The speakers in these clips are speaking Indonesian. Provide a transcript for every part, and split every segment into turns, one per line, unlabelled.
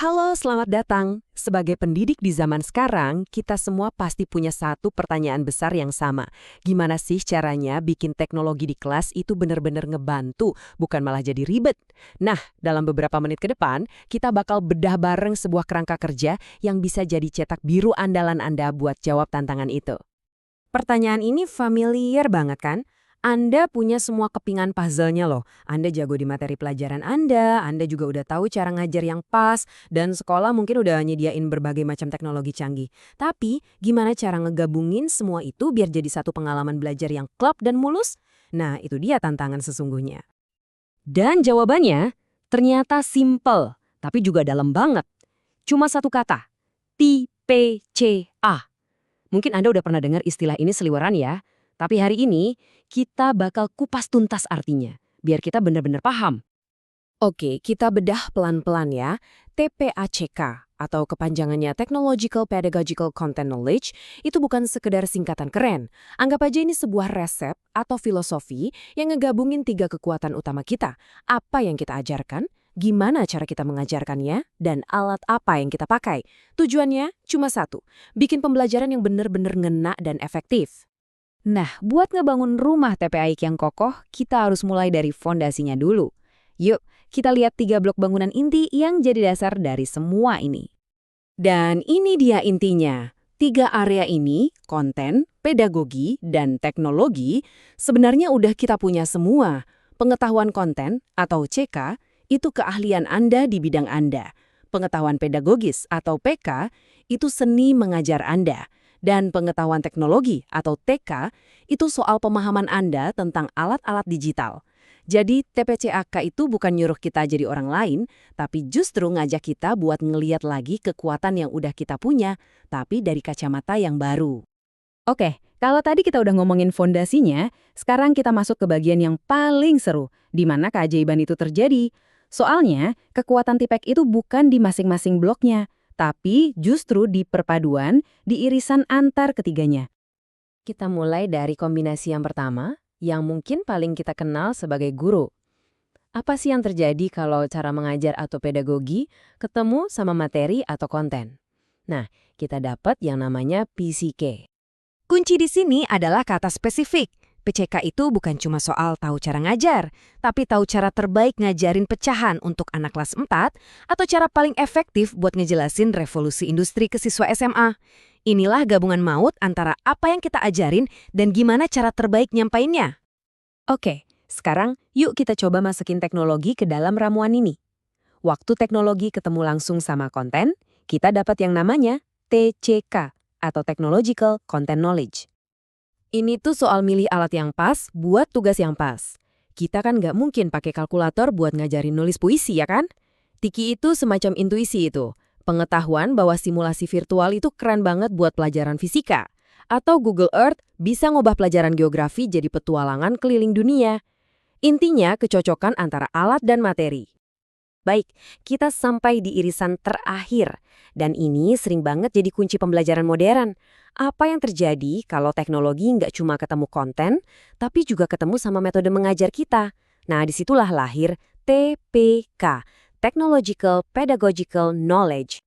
Halo, selamat datang. Sebagai pendidik di zaman sekarang, kita semua pasti punya satu pertanyaan besar yang sama. Gimana sih caranya bikin teknologi di kelas itu benar-benar ngebantu, bukan malah jadi ribet? Nah, dalam beberapa menit ke depan, kita bakal bedah bareng sebuah kerangka kerja yang bisa jadi cetak biru andalan Anda buat jawab tantangan itu. Pertanyaan ini familiar banget kan? Anda punya semua kepingan puzzle-nya loh. Anda jago di materi pelajaran Anda juga udah tahu cara ngajar yang pas, dan sekolah mungkin udah nyediain berbagai macam teknologi canggih. Tapi, gimana cara ngegabungin semua itu biar jadi satu pengalaman belajar yang klop dan mulus? Nah, itu dia tantangan sesungguhnya. Dan jawabannya ternyata simple, tapi juga dalam banget. Cuma satu kata, TPCA. Mungkin Anda udah pernah dengar istilah ini seliweran ya, tapi hari ini kita bakal kupas tuntas artinya, biar kita benar-benar paham. Oke, kita bedah pelan-pelan ya. TPACK atau kepanjangannya Technological Pedagogical Content Knowledge itu bukan sekedar singkatan keren. Anggap aja ini sebuah resep atau filosofi yang ngegabungin tiga kekuatan utama kita. Apa yang kita ajarkan, gimana cara kita mengajarkannya, dan alat apa yang kita pakai. Tujuannya cuma satu, bikin pembelajaran yang benar-benar ngena dan efektif. Nah, buat ngebangun rumah TPAIK yang kokoh, kita harus mulai dari fondasinya dulu. Yuk, kita lihat 3 blok bangunan inti yang jadi dasar dari semua ini. Dan ini dia intinya. 3 area ini, konten, pedagogi, dan teknologi, sebenarnya udah kita punya semua. Pengetahuan konten, atau CK, itu keahlian Anda di bidang Anda. Pengetahuan pedagogis, atau PK, itu seni mengajar Anda. Dan pengetahuan teknologi, atau TK, itu soal pemahaman Anda tentang alat-alat digital. Jadi TPCAK itu bukan nyuruh kita jadi orang lain, tapi justru ngajak kita buat ngeliat lagi kekuatan yang udah kita punya, tapi dari kacamata yang baru. Oke, kalau tadi kita udah ngomongin fondasinya, sekarang kita masuk ke bagian yang paling seru, di mana keajaiban itu terjadi. Soalnya, kekuatan TPEK itu bukan di masing-masing bloknya, tapi justru di perpaduan, di irisan antar ketiganya. Kita mulai dari kombinasi yang pertama, yang mungkin paling kita kenal sebagai guru. Apa sih yang terjadi kalau cara mengajar atau pedagogi ketemu sama materi atau konten? Nah, kita dapat yang namanya PCK. Kunci di sini adalah kata spesifik. PCK itu bukan cuma soal tahu cara ngajar, tapi tahu cara terbaik ngajarin pecahan untuk anak kelas 4 atau cara paling efektif buat ngejelasin revolusi industri ke siswa SMA. Inilah gabungan maut antara apa yang kita ajarin dan gimana cara terbaik nyampainnya. Oke, sekarang yuk kita coba masukin teknologi ke dalam ramuan ini. Waktu teknologi ketemu langsung sama konten, kita dapat yang namanya TCK atau Technological Content Knowledge. Ini tuh soal milih alat yang pas buat tugas yang pas. Kita kan nggak mungkin pakai kalkulator buat ngajarin nulis puisi, ya kan? Tiki itu semacam intuisi itu. Pengetahuan bahwa simulasi virtual itu keren banget buat pelajaran fisika. Atau Google Earth bisa ngubah pelajaran geografi jadi petualangan keliling dunia. Intinya kecocokan antara alat dan materi. Baik, kita sampai di irisan terakhir. Dan ini sering banget jadi kunci pembelajaran modern. Apa yang terjadi kalau teknologi nggak cuma ketemu konten, tapi juga ketemu sama metode mengajar kita? Nah, disitulah lahir TPK, Technological Pedagogical Knowledge.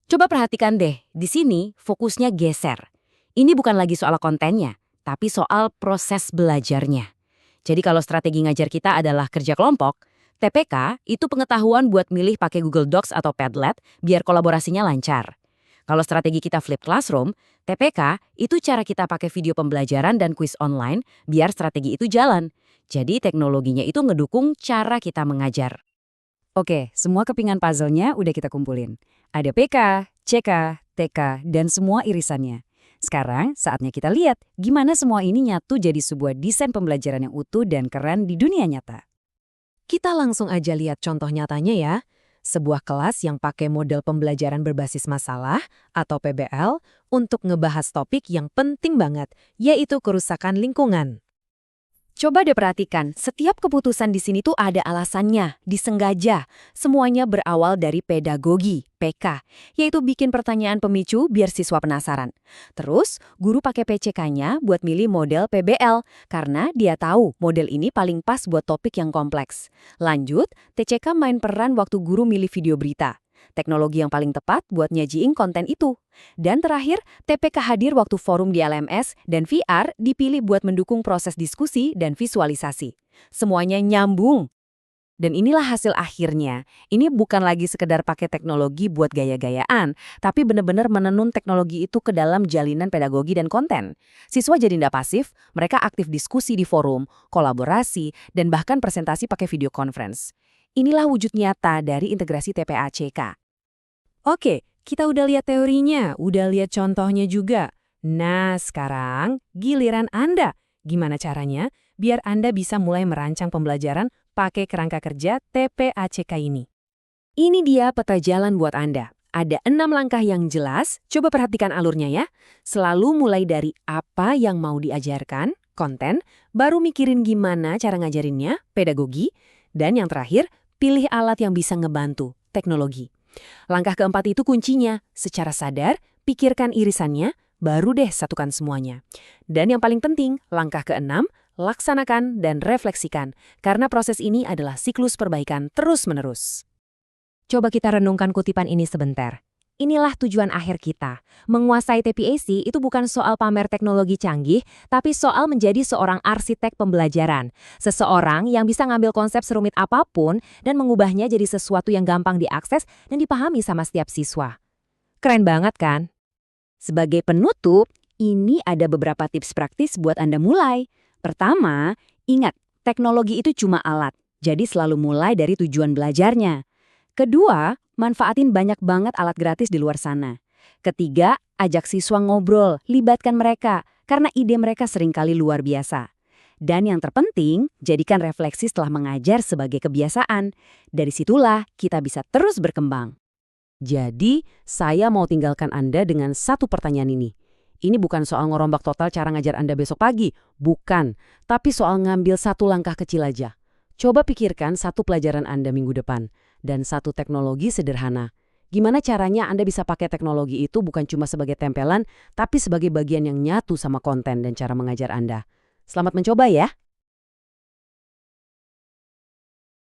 Coba perhatikan deh, di sini fokusnya geser. Ini bukan lagi soal kontennya, tapi soal proses belajarnya. Jadi kalau strategi ngajar kita adalah kerja kelompok, TPK itu pengetahuan buat milih pakai Google Docs atau Padlet biar kolaborasinya lancar. Kalau strategi kita flip classroom, TPK itu cara kita pakai video pembelajaran dan kuis online biar strategi itu jalan. Jadi teknologinya itu ngedukung cara kita mengajar. Oke, semua kepingan puzzle-nya udah kita kumpulin. Ada PK, CK, TK, dan semua irisannya. Sekarang saatnya kita lihat gimana semua ini nyatu jadi sebuah desain pembelajaran yang utuh dan keren di dunia nyata. Kita langsung aja lihat contoh nyatanya ya. Sebuah kelas yang pakai model pembelajaran berbasis masalah atau PBL untuk ngebahas topik yang penting banget, yaitu kerusakan lingkungan. Coba deh perhatikan, setiap keputusan di sini tuh ada alasannya, disengaja. Semuanya berawal dari pedagogi, PK, yaitu bikin pertanyaan pemicu biar siswa penasaran. Terus, guru pakai PCK-nya buat milih model PBL, karena dia tahu model ini paling pas buat topik yang kompleks. Lanjut, TCK main peran waktu guru milih video berita. teknologi yang paling tepat buat nyajiin konten itu. Dan terakhir, TPK hadir waktu forum di LMS dan VR dipilih buat mendukung proses diskusi dan visualisasi. Semuanya nyambung. Dan inilah hasil akhirnya. Ini bukan lagi sekedar pakai teknologi buat gaya-gayaan, tapi benar-benar menenun teknologi itu ke dalam jalinan pedagogi dan konten. Siswa jadi ndak pasif, mereka aktif diskusi di forum, kolaborasi, dan bahkan presentasi pakai video conference. Inilah wujud nyata dari integrasi TPACK. Oke, kita udah lihat teorinya, udah lihat contohnya juga. Nah, sekarang giliran Anda. Gimana caranya biar Anda bisa mulai merancang pembelajaran pakai kerangka kerja TPACK ini? Ini dia peta jalan buat Anda. Ada 6 langkah yang jelas, coba perhatikan alurnya ya. Selalu mulai dari apa yang mau diajarkan, konten, baru mikirin gimana cara ngajarinnya, pedagogi, dan yang terakhir, pilih alat yang bisa ngebantu, teknologi. Langkah keempat itu kuncinya, secara sadar, pikirkan irisannya, baru deh satukan semuanya. Dan yang paling penting, langkah keenam, laksanakan dan refleksikan, karena proses ini adalah siklus perbaikan terus-menerus. Coba kita renungkan kutipan ini sebentar. Inilah tujuan akhir kita. Menguasai TPAC itu bukan soal pamer teknologi canggih, tapi soal menjadi seorang arsitek pembelajaran. Seseorang yang bisa ngambil konsep serumit apapun dan mengubahnya jadi sesuatu yang gampang diakses dan dipahami sama setiap siswa. Keren banget kan? Sebagai penutup, ini ada beberapa tips praktis buat Anda mulai. Pertama, ingat, teknologi itu cuma alat, jadi selalu mulai dari tujuan belajarnya. Kedua, manfaatin banyak banget alat gratis di luar sana. Ketiga, ajak siswa ngobrol, libatkan mereka, karena ide mereka seringkali luar biasa. Dan yang terpenting, jadikan refleksi setelah mengajar sebagai kebiasaan. Dari situlah kita bisa terus berkembang. Jadi, saya mau tinggalkan Anda dengan satu pertanyaan ini. Ini bukan soal ngerombak total cara ngajar Anda besok pagi, bukan. Tapi soal ngambil satu langkah kecil aja. Coba pikirkan satu pelajaran Anda minggu depan, dan satu teknologi sederhana. Gimana caranya Anda bisa pakai teknologi itu bukan cuma sebagai tempelan, tapi sebagai bagian yang nyatu sama konten dan cara mengajar Anda. Selamat mencoba ya!